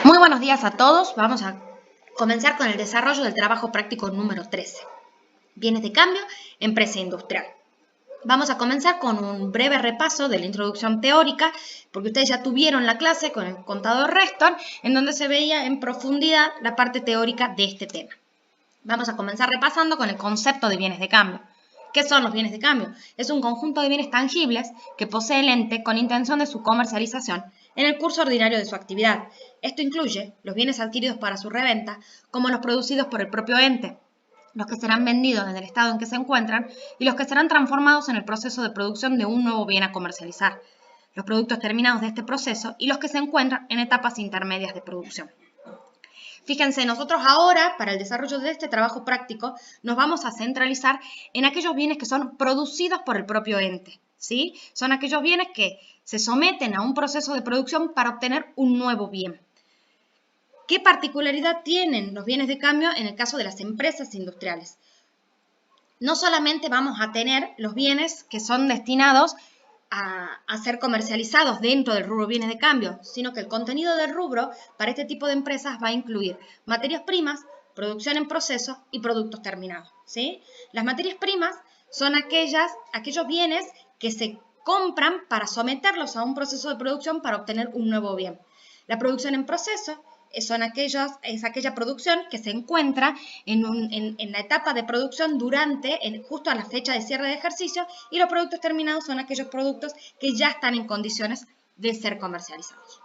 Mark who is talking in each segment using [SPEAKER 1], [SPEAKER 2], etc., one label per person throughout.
[SPEAKER 1] Muy buenos días a todos. Vamos a comenzar con el desarrollo del trabajo práctico número 13. Bienes de cambio, empresa industrial. Vamos a comenzar con un breve repaso de la introducción teórica, porque ustedes ya tuvieron la clase con el contador Reston, en donde se veía en profundidad la parte teórica de este tema. Vamos a comenzar repasando con el concepto de bienes de cambio. ¿Qué son los bienes de cambio? Es un conjunto de bienes tangibles que posee el ente con intención de su comercialización en el curso ordinario de su actividad. Esto incluye los bienes adquiridos para su reventa, como los producidos por el propio ente, los que serán vendidos en el estado en que se encuentran y los que serán transformados en el proceso de producción de un nuevo bien a comercializar, los productos terminados de este proceso y los que se encuentran en etapas intermedias de producción. Fíjense, nosotros ahora, para el desarrollo de este trabajo práctico, nos vamos a centralizar en aquellos bienes que son producidos por el propio ente, ¿sí? Son aquellos bienes que se someten a un proceso de producción para obtener un nuevo bien. ¿Qué particularidad tienen los bienes de cambio en el caso de las empresas industriales? No solamente vamos a tener los bienes que son destinados a ser comercializados dentro del rubro bienes de cambio, sino que el contenido del rubro para este tipo de empresas va a incluir materias primas, producción en proceso y productos terminados, ¿sí? Las materias primas son aquellos bienes que se compran para someterlos a un proceso de producción para obtener un nuevo bien. La producción en proceso es aquella producción que se encuentra en la etapa de producción justo a la fecha de cierre de ejercicio, y los productos terminados son aquellos productos que ya están en condiciones de ser comercializados.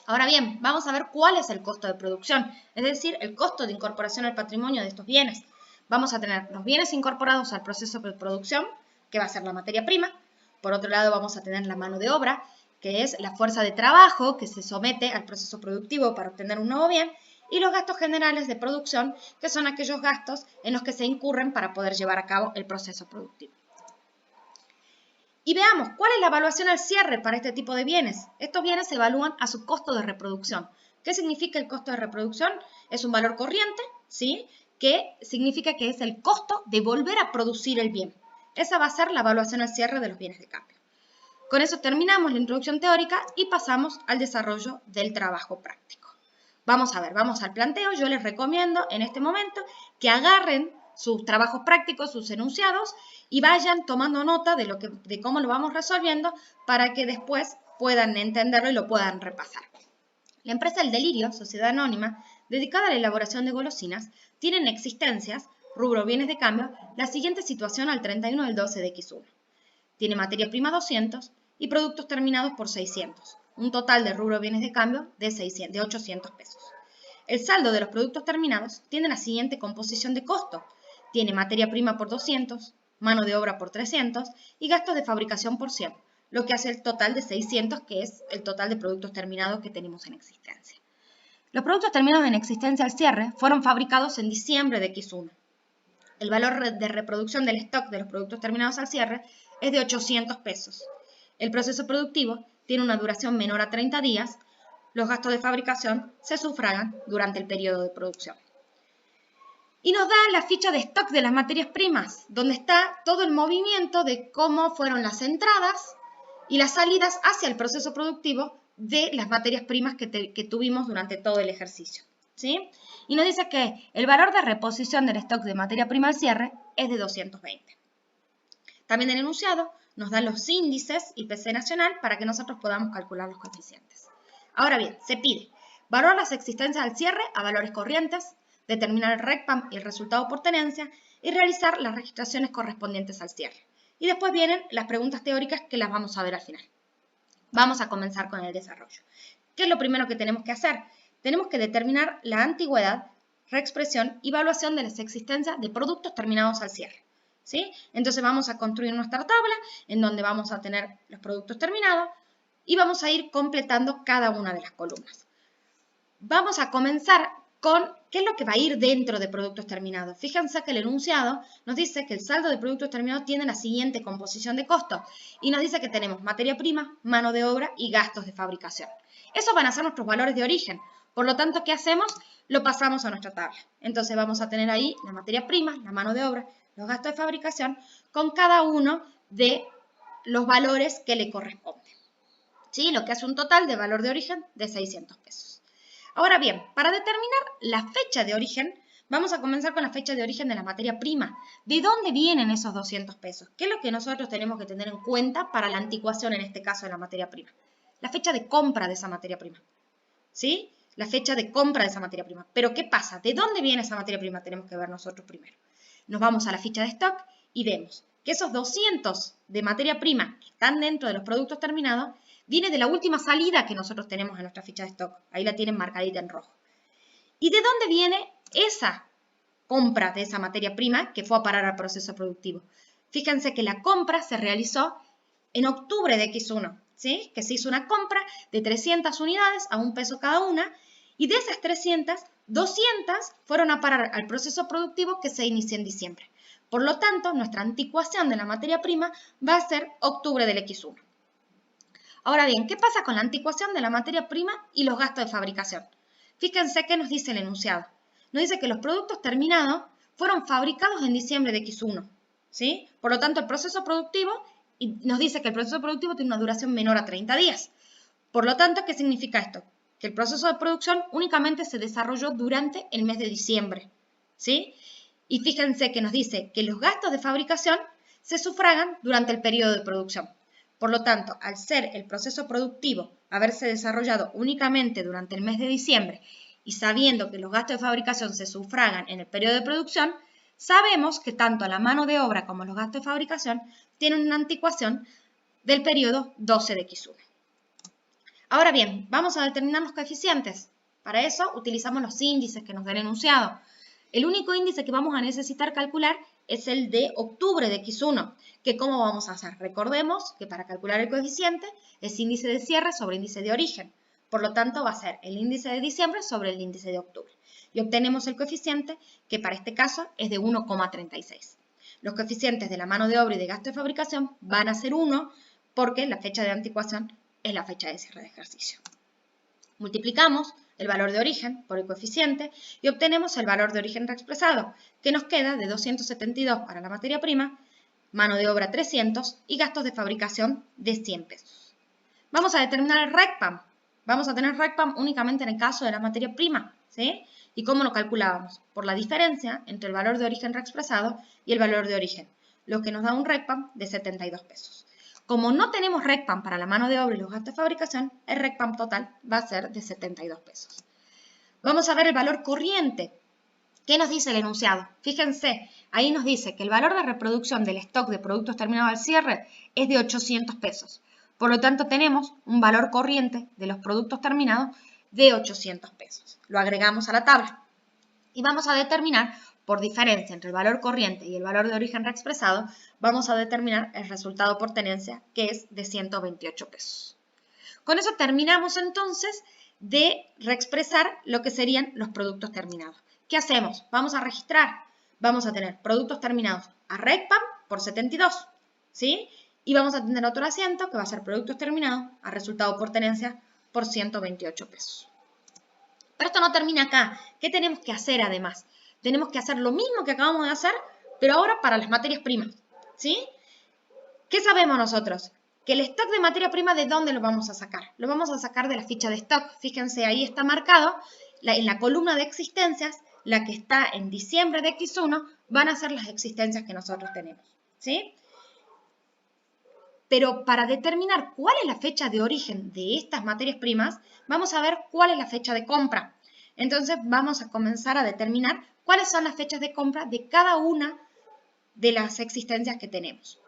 [SPEAKER 1] Ahora bien, vamos a ver cuál es el costo de producción, es decir, el costo de incorporación al patrimonio de estos bienes. Vamos a tener los bienes incorporados al proceso de producción, que va a ser la materia prima. Por otro lado, vamos a tener la mano de obra, que es la fuerza de trabajo que se somete al proceso productivo para obtener un nuevo bien, y los gastos generales de producción, que son aquellos gastos en los que se incurren para poder llevar a cabo el proceso productivo. Y veamos, ¿cuál es la evaluación al cierre para este tipo de bienes? Estos bienes se evalúan a su costo de reproducción. ¿Qué significa el costo de reproducción? Es un valor corriente, ¿sí? Que significa que es el costo de volver a producir el bien. Esa va a ser la evaluación al cierre de los bienes de cambio. Con eso terminamos la introducción teórica y pasamos al desarrollo del trabajo práctico. Vamos a ver, vamos al planteo. Yo les recomiendo en este momento que agarren sus trabajos prácticos, sus enunciados, y vayan tomando nota de cómo lo vamos resolviendo para que después puedan entenderlo y lo puedan repasar. La empresa El Delirio, sociedad anónima, dedicada a la elaboración de golosinas, tiene en existencias, rubro bienes de cambio, la siguiente situación al 31 del 12 de X1. Tiene materia prima 200 y productos terminados por 600, un total de rubro bienes de cambio de 800 pesos. El saldo de los productos terminados tiene la siguiente composición de costo. Tiene materia prima por 200, mano de obra por 300 y gastos de fabricación por 100, lo que hace el total de 600, que es el total de productos terminados que tenemos en existencia. Los productos terminados en existencia al cierre fueron fabricados en diciembre de X1. El valor de reproducción del stock de los productos terminados al cierre es de 800 pesos. El proceso productivo tiene una duración menor a 30 días. Los gastos de fabricación se sufragan durante el periodo de producción. Y nos da la ficha de stock de las materias primas, donde está todo el movimiento de cómo fueron las entradas y las salidas hacia el proceso productivo de las materias primas que tuvimos durante todo el ejercicio, ¿sí? Y nos dice que el valor de reposición del stock de materia prima al cierre es de 220. También el enunciado nos da los índices IPC nacional para que nosotros podamos calcular los coeficientes. Ahora bien, se pide valorar las existencias al cierre a valores corrientes, determinar el RECPAM y el resultado por tenencia y realizar las registraciones correspondientes al cierre. Y después vienen las preguntas teóricas que las vamos a ver al final. Vamos a comenzar con el desarrollo. ¿Qué es lo primero que tenemos que hacer? Tenemos que determinar la antigüedad, reexpresión y evaluación de las existencias de productos terminados al cierre, ¿sí? Entonces vamos a construir nuestra tabla en donde vamos a tener los productos terminados y vamos a ir completando cada una de las columnas. Vamos a comenzar con qué es lo que va a ir dentro de productos terminados. Fíjense que el enunciado nos dice que el saldo de productos terminados tiene la siguiente composición de costos y nos dice que tenemos materia prima, mano de obra y gastos de fabricación. Esos van a ser nuestros valores de origen. Por lo tanto, ¿qué hacemos? Lo pasamos a nuestra tabla. Entonces vamos a tener ahí la materia prima, la mano de obra, los gastos de fabricación con cada uno de los valores que le corresponden, ¿sí? Lo que hace un total de valor de origen de 600 pesos. Ahora bien, para determinar la fecha de origen, vamos a comenzar con la fecha de origen de la materia prima. ¿De dónde vienen esos 200 pesos? ¿Qué es lo que nosotros tenemos que tener en cuenta para la anticuación, en este caso, de la materia prima? La fecha de compra de esa materia prima. ¿Sí? La fecha de compra de esa materia prima. Pero ¿qué pasa? ¿De dónde viene esa materia prima? Tenemos que ver nosotros primero. Nos vamos a la ficha de stock y vemos que esos 200 de materia prima que están dentro de los productos terminados viene de la última salida que nosotros tenemos en nuestra ficha de stock. Ahí la tienen marcadita en rojo. ¿Y de dónde viene esa compra de esa materia prima que fue a parar al proceso productivo? Fíjense que la compra se realizó en octubre de X1, ¿sí? Que se hizo una compra de 300 unidades a $1 cada una, y de esas 300, 200 fueron a parar al proceso productivo que se inició en diciembre. Por lo tanto, nuestra anticuación de la materia prima va a ser octubre del X1. Ahora bien, ¿qué pasa con la anticuación de la materia prima y los gastos de fabricación? Fíjense qué nos dice el enunciado. Nos dice que los productos terminados fueron fabricados en diciembre de X1, ¿sí? Por lo tanto, el proceso productivo, y nos dice que el proceso productivo tiene una duración menor a 30 días. Por lo tanto, ¿qué significa esto? Que el proceso de producción únicamente se desarrolló durante el mes de diciembre, ¿sí? Y fíjense que nos dice que los gastos de fabricación se sufragan durante el periodo de producción. Por lo tanto, al ser el proceso productivo haberse desarrollado únicamente durante el mes de diciembre y sabiendo que los gastos de fabricación se sufragan en el periodo de producción, sabemos que tanto la mano de obra como los gastos de fabricación tienen una anticuación del periodo 12 de X1. Ahora bien, vamos a determinar los coeficientes. Para eso utilizamos los índices que nos da el enunciado. El único índice que vamos a necesitar calcular es el de octubre de X1, que ¿cómo vamos a hacer? Recordemos que para calcular el coeficiente es índice de cierre sobre índice de origen. Por lo tanto, va a ser el índice de diciembre sobre el índice de octubre. Y obtenemos el coeficiente, que para este caso es de 1,36. Los coeficientes de la mano de obra y de gasto de fabricación van a ser 1 porque la fecha de anticuación es la fecha de cierre de ejercicio. Multiplicamos el valor de origen por el coeficiente y obtenemos el valor de origen reexpresado, que nos queda de 272 para la materia prima, mano de obra 300 y gastos de fabricación de 100 pesos. Vamos a determinar el RECPAM. Vamos a tener RECPAM únicamente en el caso de la materia prima, ¿sí? ¿Y cómo lo calculábamos? Por la diferencia entre el valor de origen reexpresado y el valor de origen, lo que nos da un RECPAM de 72 pesos. Como no tenemos RECPAM para la mano de obra y los gastos de fabricación, el RECPAM total va a ser de 72 pesos. Vamos a ver el valor corriente. ¿Qué nos dice el enunciado? Fíjense, ahí nos dice que el valor de reproducción del stock de productos terminados al cierre es de 800 pesos. Por lo tanto, tenemos un valor corriente de los productos terminados de 800 pesos. Lo agregamos a la tabla y vamos a determinar, por diferencia entre el valor corriente y el valor de origen reexpresado, vamos a determinar el resultado por tenencia, que es de 128 pesos. Con eso terminamos entonces de reexpresar lo que serían los productos terminados. ¿Qué hacemos? Vamos a registrar. Vamos a tener productos terminados a RECPAM por 72, ¿sí? Y vamos a tener otro asiento que va a ser productos terminados a resultado por tenencia por 128 pesos. Pero esto no termina acá. ¿Qué tenemos que hacer además? Tenemos que hacer lo mismo que acabamos de hacer, pero ahora para las materias primas, ¿sí? ¿Qué sabemos nosotros? Que el stock de materia prima, ¿de dónde lo vamos a sacar? Lo vamos a sacar de la ficha de stock. Fíjense, ahí está marcado, en la columna de existencias, la que está en diciembre de X1, van a ser las existencias que nosotros tenemos, ¿sí? Pero para determinar cuál es la fecha de origen de estas materias primas, vamos a ver cuál es la fecha de compra. Entonces vamos a comenzar a determinar cuáles son las fechas de compra de cada una de las existencias que tenemos.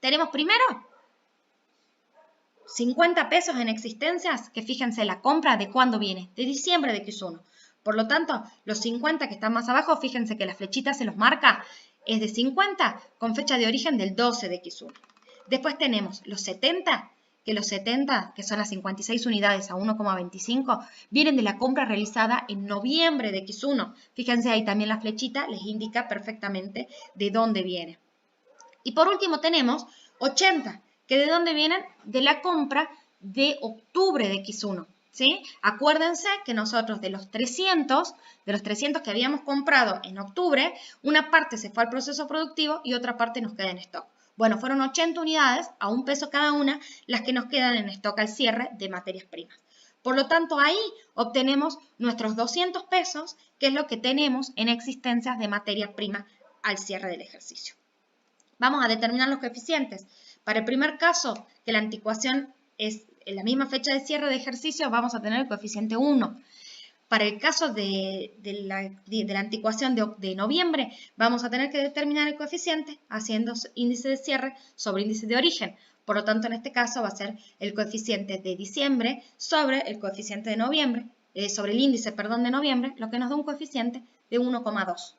[SPEAKER 1] Tenemos primero 50 pesos en existencias, que fíjense, la compra de cuándo viene, de diciembre de X1. Por lo tanto, los 50 que están más abajo, fíjense que la flechita se los marca, es de 50 con fecha de origen del 12 de X1. Después tenemos los 70, que los 70, que son las 56 unidades a 1,25, vienen de la compra realizada en noviembre de X1. Fíjense, ahí también la flechita les indica perfectamente de dónde viene. Y por último tenemos 80, que de dónde vienen, de la compra de octubre de X1, ¿sí? Acuérdense que nosotros de los 300 que habíamos comprado en octubre, una parte se fue al proceso productivo y otra parte nos queda en stock. Bueno, fueron 80 unidades a $1 cada una las que nos quedan en stock al cierre de materias primas. Por lo tanto, ahí obtenemos nuestros 200 pesos, que es lo que tenemos en existencias de materia prima al cierre del ejercicio. Vamos a determinar los coeficientes. Para el primer caso, que la anticuación es en la misma fecha de cierre de ejercicio, vamos a tener el coeficiente 1. Para el caso de la anticuación de noviembre, vamos a tener que determinar el coeficiente haciendo índice de cierre sobre índice de origen. Por lo tanto, en este caso va a ser el coeficiente de diciembre sobre el coeficiente de noviembre, sobre el índice, perdón, de noviembre, lo que nos da un coeficiente de 1,2.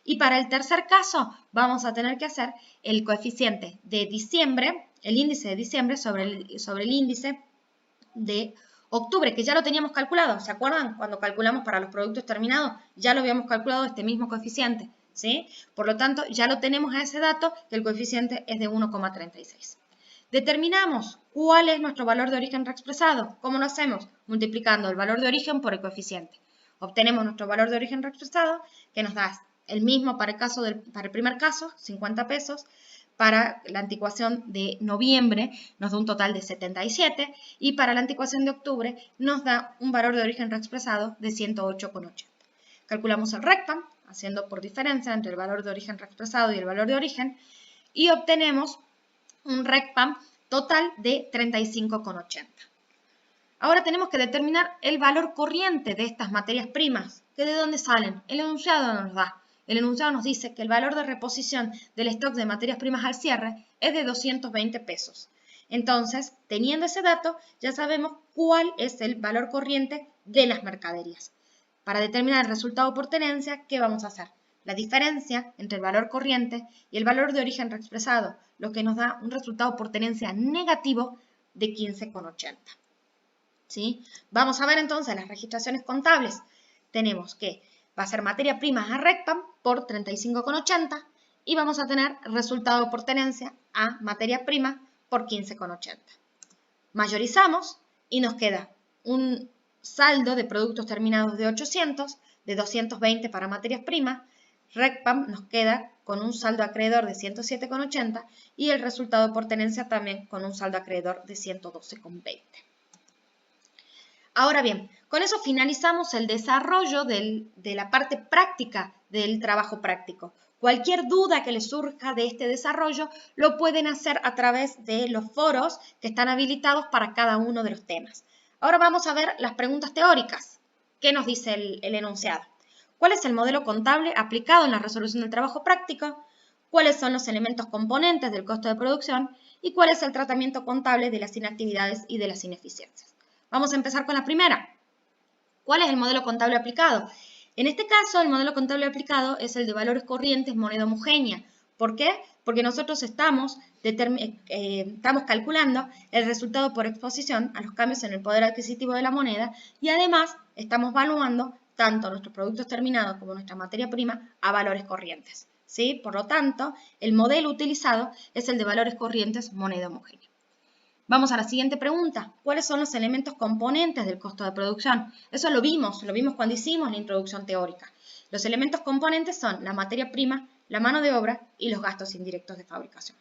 [SPEAKER 1] Y para el tercer caso, vamos a tener que hacer el coeficiente de diciembre, el índice de diciembre sobre el índice de octubre, que ya lo teníamos calculado. ¿Se acuerdan? Cuando calculamos para los productos terminados, ya lo habíamos calculado este mismo coeficiente, ¿sí? Por lo tanto, ya lo tenemos a ese dato, que el coeficiente es de 1,36. Determinamos cuál es nuestro valor de origen reexpresado. ¿Cómo lo hacemos? Multiplicando el valor de origen por el coeficiente. Obtenemos nuestro valor de origen reexpresado, que nos da el mismo para el primer caso, 50 pesos. Para la anticuación de noviembre nos da un total de 77 y para la anticuación de octubre nos da un valor de origen reexpresado de 108,80. Calculamos el RECPAM haciendo por diferencia entre el valor de origen reexpresado y el valor de origen y obtenemos un RECPAM total de 35,80. Ahora tenemos que determinar el valor corriente de estas materias primas. ¿Que de dónde salen? El enunciado nos da. El enunciado nos dice que el valor de reposición del stock de materias primas al cierre es de 220 pesos. Entonces, teniendo ese dato, ya sabemos cuál es el valor corriente de las mercaderías. Para determinar el resultado por tenencia, ¿qué vamos a hacer? La diferencia entre el valor corriente y el valor de origen reexpresado, lo que nos da un resultado por tenencia negativo de 15,80. ¿Sí? Vamos a ver entonces las registraciones contables. Tenemos que va a ser materia prima a RECPAM por 35,80 y vamos a tener resultado por tenencia a materia prima por 15,80. Mayorizamos y nos queda un saldo de productos terminados de 800, de 220 para materias primas. RECPAM nos queda con un saldo acreedor de 107,80 y el resultado por tenencia también con un saldo acreedor de 112,20. Ahora bien, con eso finalizamos el desarrollo de la parte práctica del trabajo práctico. Cualquier duda que les surja de este desarrollo lo pueden hacer a través de los foros que están habilitados para cada uno de los temas. Ahora vamos a ver las preguntas teóricas. ¿Qué nos dice el enunciado? ¿Cuál es el modelo contable aplicado en la resolución del trabajo práctico? ¿Cuáles son los elementos componentes del costo de producción? ¿Y cuál es el tratamiento contable de las inactividades y de las ineficiencias? Vamos a empezar con la primera. ¿Cuál es el modelo contable aplicado? En este caso, el modelo contable aplicado es el de valores corrientes moneda homogénea. ¿Por qué? Porque nosotros estamos calculando el resultado por exposición a los cambios en el poder adquisitivo de la moneda y además estamos valuando tanto nuestros productos terminados como nuestra materia prima a valores corrientes, ¿sí? Por lo tanto, el modelo utilizado es el de valores corrientes moneda homogénea. Vamos a la siguiente pregunta. ¿Cuáles son los elementos componentes del costo de producción? Eso lo vimos cuando hicimos la introducción teórica. Los elementos componentes son la materia prima, la mano de obra y los gastos indirectos de fabricación.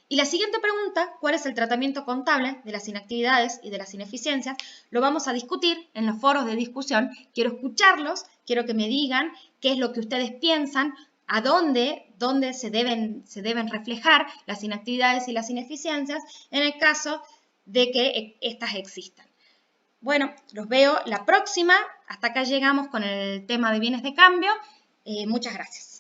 [SPEAKER 1] Y la siguiente pregunta, ¿cuál es el tratamiento contable de las inactividades y de las ineficiencias? Lo vamos a discutir en los foros de discusión. Quiero escucharlos, quiero que me digan qué es lo que ustedes piensan, a dónde se deben reflejar las inactividades y las ineficiencias en el caso de que éstas existan. Bueno, los veo la próxima. Hasta acá llegamos con el tema de bienes de cambio. Muchas gracias.